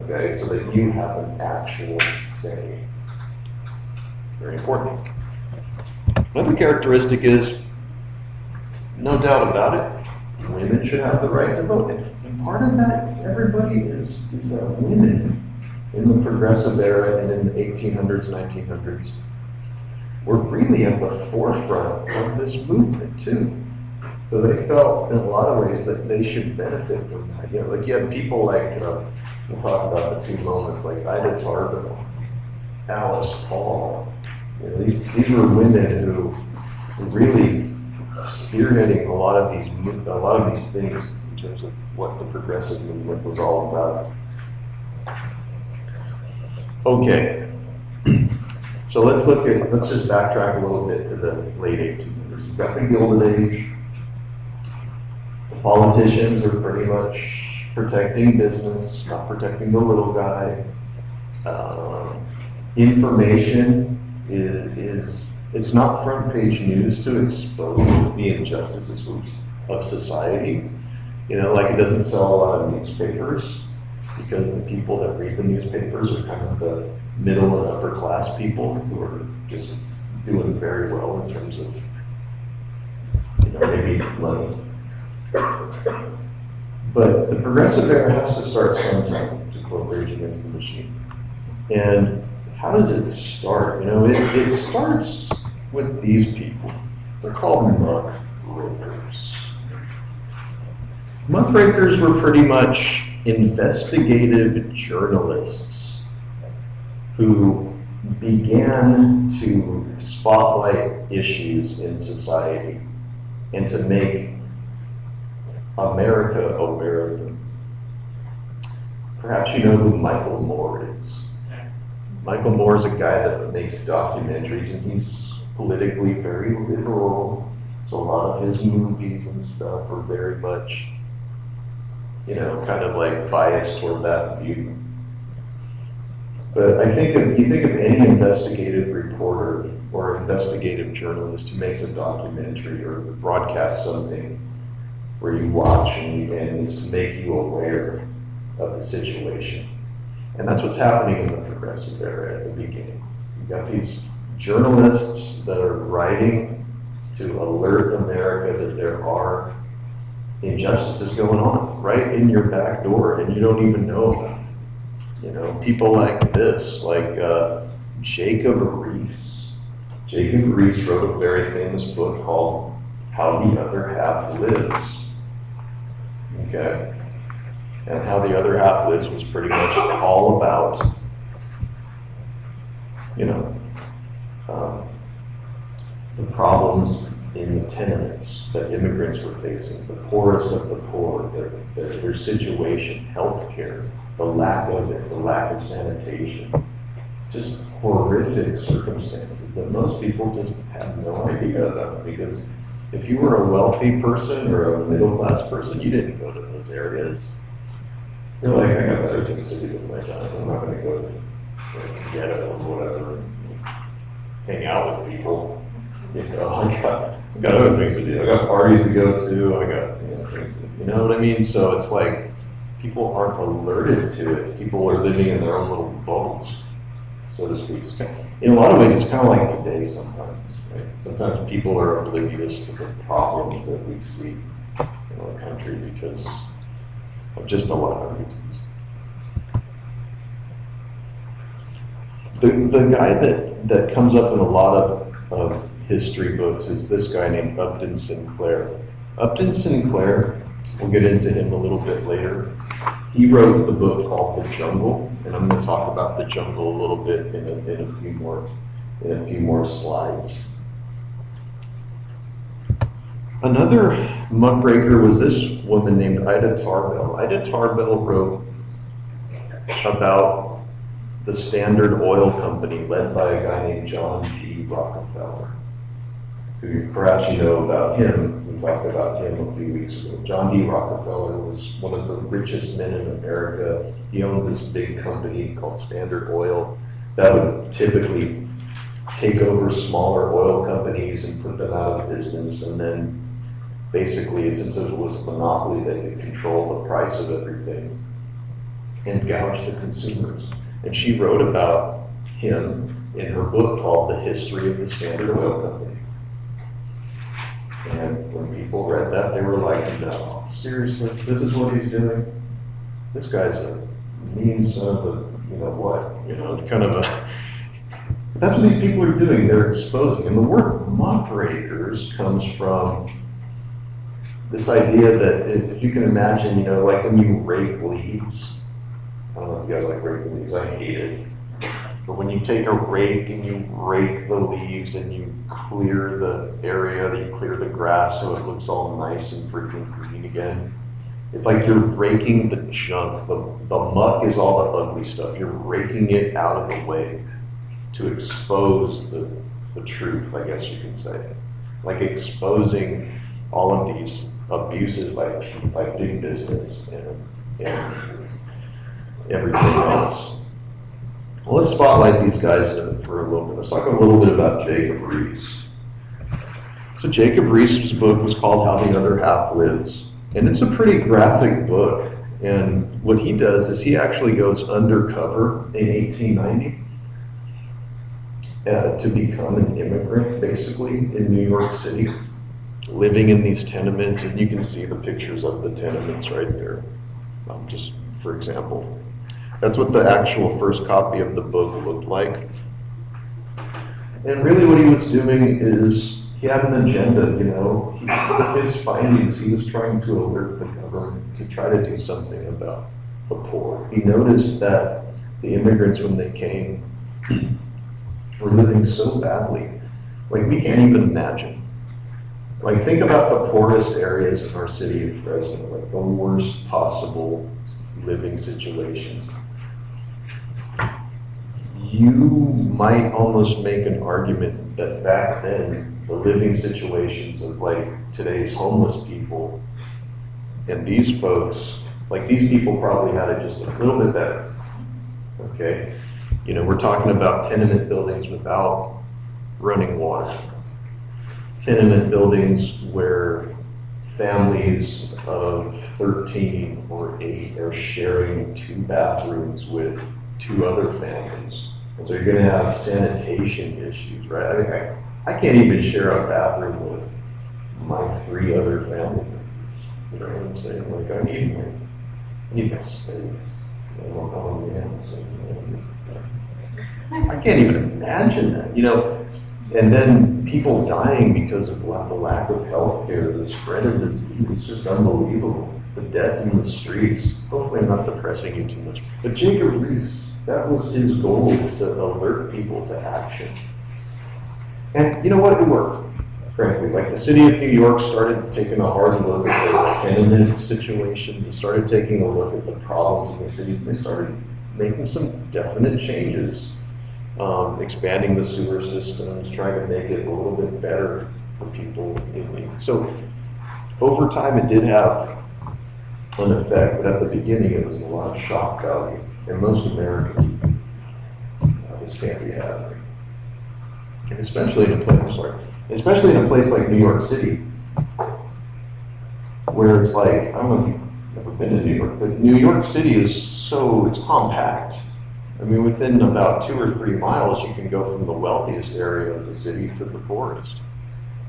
okay, so that you have an actual say. Very important. Another characteristic is, no doubt about it, women should have the right to vote. And part of that, everybody is women in the progressive era and in the 1800s, 1900s were really at the forefront of this movement too. So they felt in a lot of ways that they should benefit from that. You know, like you have people like, we'll talk about the two moments, like Ida Tarbell, Alice Paul. You know, these were women who were really spearheading a lot of these things in terms of what the progressive movement was all about. Okay, so let's just backtrack a little bit to the late 1800s. You've got the Gilded Age. The politicians are pretty much protecting business, not protecting the little guy. Information it's not front page news to expose the injustices of society. You know, like it doesn't sell a lot of newspapers because the people that read the newspapers are kind of the middle and upper class people who are just doing very well in terms of, you know, maybe money. But the progressive era has to start sometime, to quote Rage Against the Machine. And how does it start? You know, it starts with these people. They're called muckrakers. Muckrakers were pretty much investigative journalists who began to spotlight issues in society and to make America aware of them. Perhaps you know who Michael Moore is. Michael Moore is a guy that makes documentaries, and he's politically very liberal. So a lot of his movies and stuff are very much, you know, kind of like biased toward that view. But I think if you think of any investigative reporter or investigative journalist who makes a documentary or broadcasts something where you watch and it's to make you aware of the situation. And that's what's happening in the progressive era at the beginning. You've got these journalists that are writing to alert America that there are injustices going on right in your back door and you don't even know about it. You know, people like this, like Jacob Riis. Jacob Riis wrote a very famous book called How the Other Half Lives. Okay? And How the Other Half Lives was pretty much all about, you know, the problems in the tenements that immigrants were facing, the poorest of the poor, their situation, healthcare, the lack of it, the lack of sanitation, just horrific circumstances that most people just have no idea about, because if you were a wealthy person or a middle class person, you didn't go to those areas. You're like, I got better things to do with my time. I'm not going to go to the ghetto or whatever and hang out with people. You know, I got other things to do. I got parties to go to. I got things to, you know what I mean? So it's like people aren't alerted to it. People are living in their own little bubbles, so to speak. In a lot of ways, it's kind of like today sometimes. Right? Sometimes people are oblivious to the problems that we see in our country because of just a lot of reasons. The guy that comes up in a lot of history books is this guy named Upton Sinclair. Upton Sinclair, we'll get into him a little bit later. He wrote the book called The Jungle, and I'm going to talk about the jungle a little bit in a few more slides. Another muckraker was this woman named Ida Tarbell. Ida Tarbell wrote about the Standard Oil Company led by a guy named John D. Rockefeller, who perhaps you know about him. We talked about him a few weeks ago. John D. Rockefeller was one of the richest men in America. He owned this big company called Standard Oil that would typically take over smaller oil companies and put them out of business, and then basically, since it was a monopoly, they could control the price of everything. and gouge the consumers. And she wrote about him in her book called The History of the Standard Oil Company. And when people read that, they were like, no, seriously, this is what he's doing? This guy's a mean son of a, you know what, kind of a, that's what these people are doing, they're exposing. And the word muckrakers comes from this idea that if you can imagine, like when you rake leaves, I don't know if you guys like raking leaves, I hate it. But when you take a rake and you rake the leaves and you clear the area, that you clear the grass so it looks all nice and freaking green again, it's like you're raking the junk. The muck is all the ugly stuff. You're raking it out of the way to expose the truth, I guess you can say. Like exposing all of these abuses by big business and everything else. Well, let's spotlight these guys for a little bit. Let's talk a little bit about Jacob Riis. So Jacob Riis's book was called How the Other Half Lives. And it's a pretty graphic book. And what he does is he actually goes undercover in 1890 to become an immigrant, basically, in New York City, living in these tenements. And you can see the pictures of the tenements right there, just for example. That's what the actual first copy of the book looked like. And really what he was doing is he had an agenda, With his findings, he was trying to alert the government to try to do something about the poor. He noticed that the immigrants, when they came, were living so badly. Like, we can't even imagine. Like, think about the poorest areas in our city of Fresno, like the worst possible living situations. You might almost make an argument that back then, the living situations of like today's homeless people and these folks, like these people probably had it just a little bit better, okay? We're talking about tenement buildings without running water. Tenement buildings where families of 13 or 8 are sharing 2 bathrooms with 2 other families. And so you're going to have sanitation issues, right? I can't even share a bathroom with my 3 other family members. You know what I'm saying? Like, I need my space. I can't even imagine that, And then people dying because of the lack of health care, the spread of disease, it's just unbelievable. The death in the streets. Hopefully I'm not depressing you too much. But Jacob Riis, that was his goal, is to alert people to action. And you know what? It worked, frankly. Like the city of New York started taking a hard look at the tenement situations. They started taking a look at the problems in the cities. They started making some definite changes, expanding the sewer systems, trying to make it a little bit better for people in need. So over time, it did have an effect, but at the beginning, it was a lot of shock value. And most Americans, this can't be happening. And especially in a place like New York City, where it's like, I don't know if you've ever been to New York, but New York City is it's compact. I mean, within about 2 or 3 miles, you can go from the wealthiest area of the city to the poorest.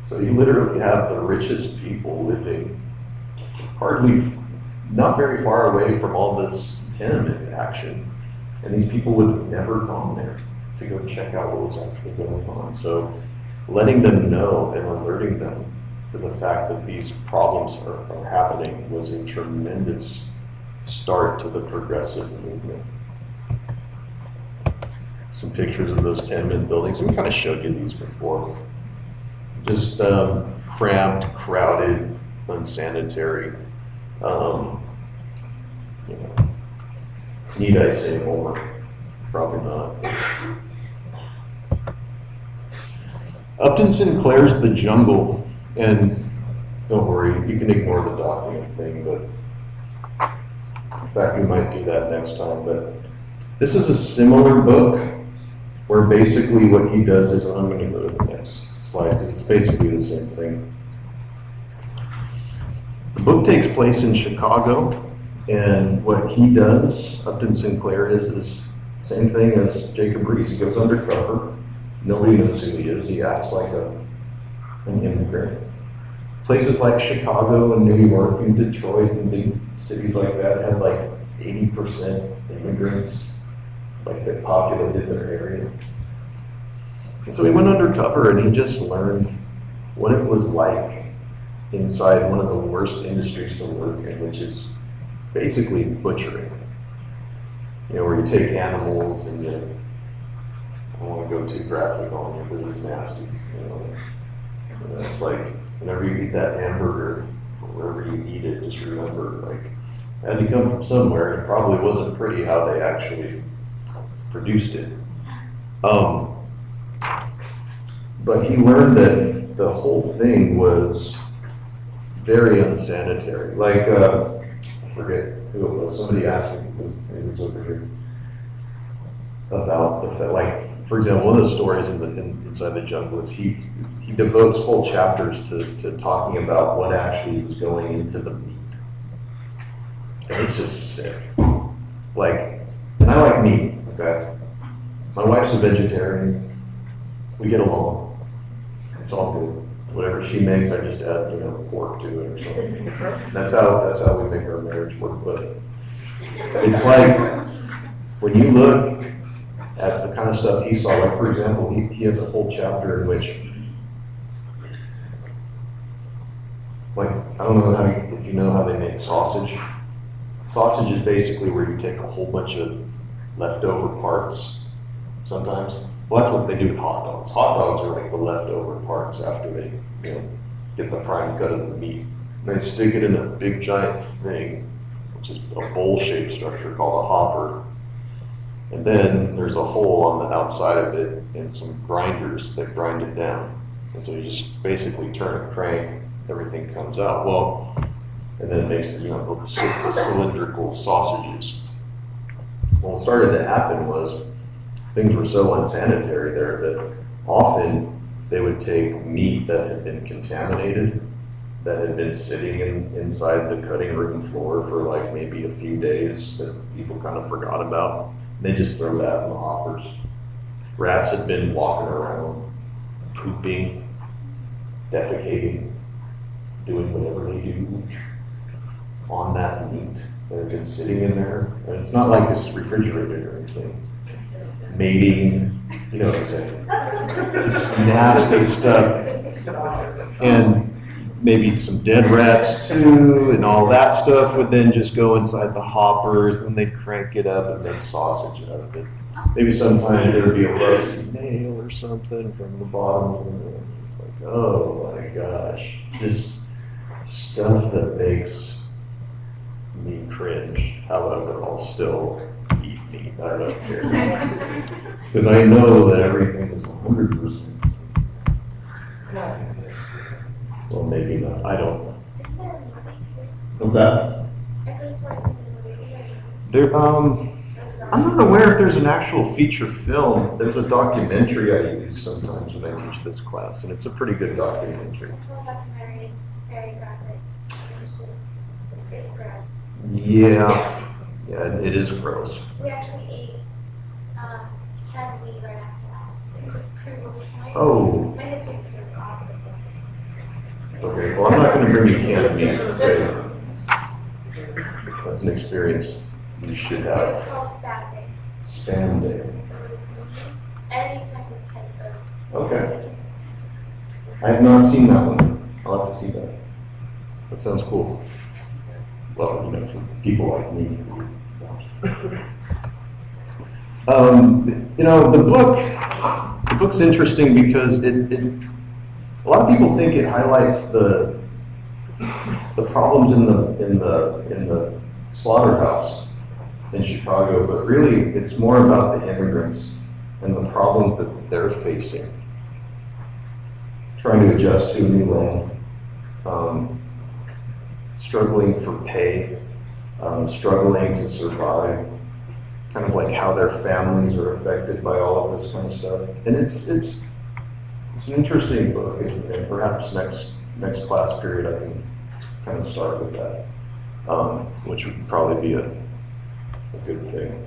So you literally have the richest people living not very far away from all this tenement action. And these people would have never gone there to go check out what was actually going on. So letting them know and alerting them to the fact that these problems are happening was a tremendous start to the progressive movement. Some pictures of those tenement buildings, and we kind of showed you these before. Just cramped, crowded, unsanitary. Need I say more? Probably not. Upton Sinclair's The Jungle, and don't worry, you can ignore the document thing, but in fact, we might do that next time. But this is a similar book where basically what he does is, I'm going to go to the next slide because it's basically the same thing. The book takes place in Chicago And what he does, Upton Sinclair, is same thing as Jacob Riis. He goes undercover. Nobody knows who he is. He acts like an immigrant. Places like Chicago and New York and Detroit and big cities like that had like 80% immigrants, like that populated their area. And so he went undercover and he just learned what it was like inside one of the worst industries to work in, which is basically butchering. You know, where you take animals and you, I don't want to go too graphic on you, but it's nasty. It's like, whenever you eat that hamburger, or wherever you eat it, just remember, like, it had to come from somewhere, and it probably wasn't pretty how they actually produced it. But he learned that the whole thing was very unsanitary. Like, I forget who it was, somebody asked me, maybe it was over here, about the fact, like, for example, one of the stories inside the jungle is he devotes whole chapters to talking about what actually was going into the meat. And it's just sick. Like, and I like meat, okay? My wife's a vegetarian. We get along. It's all good. Whatever she makes, I just add, pork to it or something. That's how we make our marriage work. But it's like, when you look at the kind of stuff he saw, like for example, he has a whole chapter in which, like, I don't know if you know how they make sausage. Sausage is basically where you take a whole bunch of leftover parts sometimes. Well, that's what they do with hot dogs. Hot dogs are like the leftover parts after they, get the prime cut of the meat. And they stick it in a big giant thing, which is a bowl-shaped structure called a hopper. And then there's a hole on the outside of it and some grinders that grind it down. And so you just basically turn a crank, everything comes out. Well, and then it makes the cylindrical sausages. Well, what started to happen was things were so unsanitary there that often they would take meat that had been contaminated, that had been sitting inside the cutting room floor for like maybe a few days that people kind of forgot about. They just throw that in the hoppers. Rats had been walking around, pooping, defecating, doing whatever they do on that meat that had been sitting in there. And it's not like it's refrigerated or anything. Mating, you know what I'm saying? This nasty stuff. And maybe some dead rats too, and all that stuff would then just go inside the hoppers, then they'd crank it up and make sausage out of it. Maybe sometimes there would be a rusty nail or something from the bottom. It's like, oh my gosh, just stuff that makes me cringe. However, I'll still eat meat. I don't care. Because I know that everything is 100%. Well, maybe not. I don't know. What's that? I'm not aware if there's an actual feature film. There's a documentary I use sometimes when I teach this class, and it's a pretty good documentary. It's very graphic. It's gross. Yeah, it is gross. We actually ate canned meat right after that. It was a pretty good point. Oh. My history teacher was awesome. Okay, well, I'm not going to bring you canned meat. Okay. That's an experience you should have. It's called Spam Day. Spam Day. And you can this type of. Okay. I have not seen that one. I'll have to see that. That sounds cool. Well, for people like me. The book's interesting because a lot of people think it highlights the problems in the slaughterhouse in Chicago, but really it's more about the immigrants and the problems that they're facing, trying to adjust to a new land, struggling for pay, struggling to survive, kind of like how their families are affected by all of this kind of stuff. And it's an interesting book, and perhaps next class period I can kind of start with that. which would probably be a good thing.